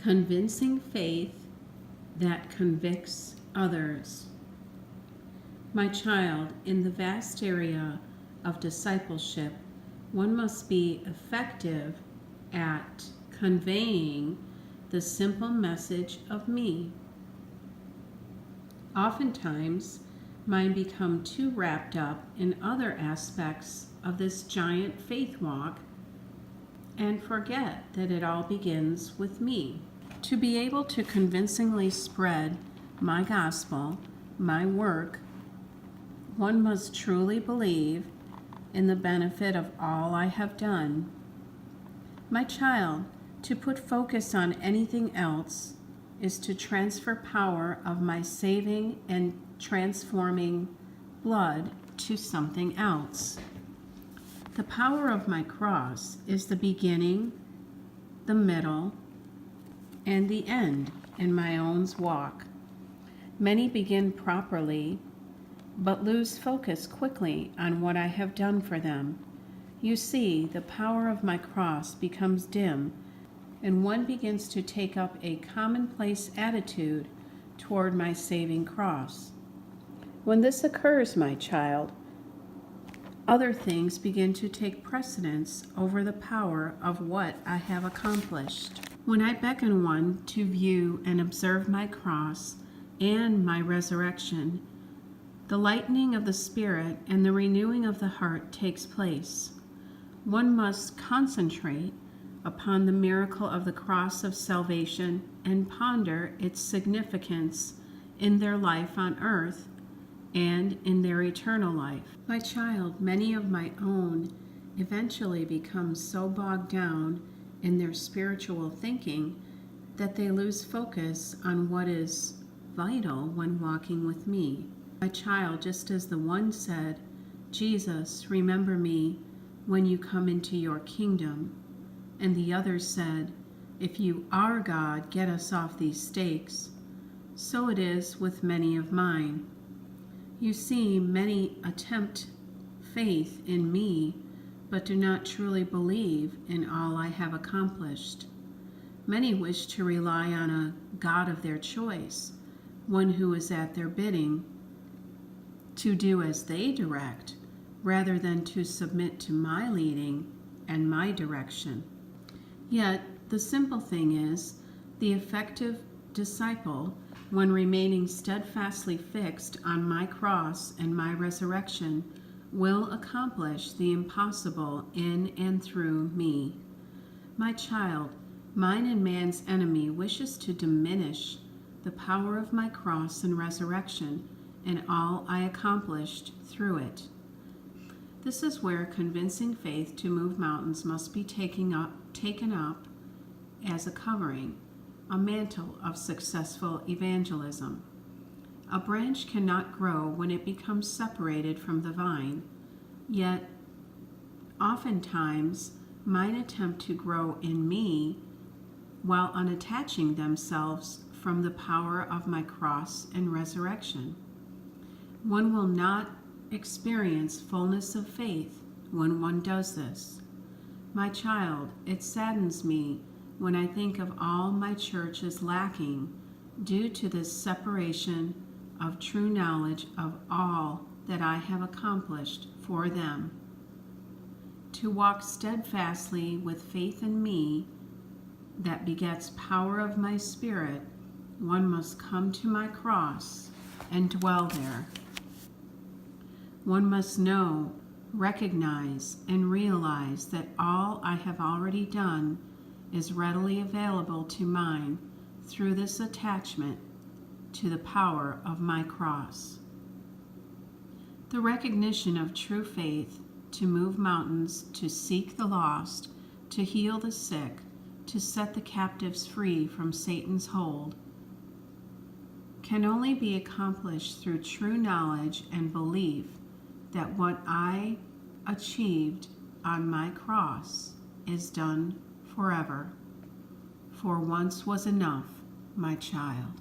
Convincing faith that convicts others. My child, in the vast area of discipleship, one must be effective at conveying the simple message of me. Oftentimes, mine become too wrapped up in other aspects of this giant faith walk and forget that it all begins with me. To be able to convincingly spread my gospel, my work, one must truly believe in the benefit of all I have done. My child, to put focus on anything else is to transfer power of my saving and transforming blood to something else. The power of my cross is the beginning, the middle, and the end in my own walk. Many begin properly, but lose focus quickly on what I have done for them. You see, the power of my cross becomes dim, and one begins to take up a commonplace attitude toward my saving cross. When this occurs, my child, other things begin to take precedence over the power of what I have accomplished. When I beckon one to view and observe my cross and my resurrection, the lightening of the spirit and the renewing of the heart takes place. One must concentrate upon the miracle of the cross of salvation and ponder its significance in their life on earth and in their eternal life. My child, many of my own eventually become so bogged down in their spiritual thinking that they lose focus on what is vital when walking with me. My child, just as the one said, "Jesus, remember me when you come into your kingdom," and the other said, "If you are God, get us off these stakes," so it is with many of mine. You see, many attempt faith in me, but do not truly believe in all I have accomplished. Many wish to rely on a God of their choice, one who is at their bidding, to do as they direct, rather than to submit to my leading and my direction. Yet, the simple thing is, the effective disciple, when remaining steadfastly fixed on my cross and my resurrection, will accomplish the impossible in and through me. My child, mine and man's enemy wishes to diminish the power of my cross and resurrection and all I accomplished through it. This is where convincing faith to move mountains must be taken up as a covering, a mantle of successful evangelism. A branch cannot grow when it becomes separated from the vine, yet oftentimes mine attempt to grow in me while unattaching themselves from the power of my cross and resurrection. One will not experience fullness of faith when one does this. My child, it saddens me when I think of all my church is lacking due to this separation of true knowledge of all that I have accomplished for them. To walk steadfastly with faith in me that begets power of my spirit, one must come to my cross and dwell there. One must know, recognize, and realize that all I have already done is readily available to mine through this attachment to the power of my cross. The recognition of true faith to move mountains, to seek the lost, to heal the sick, to set the captives free from Satan's hold, can only be accomplished through true knowledge and belief that what I achieved on my cross is done forever. For once was enough, my child.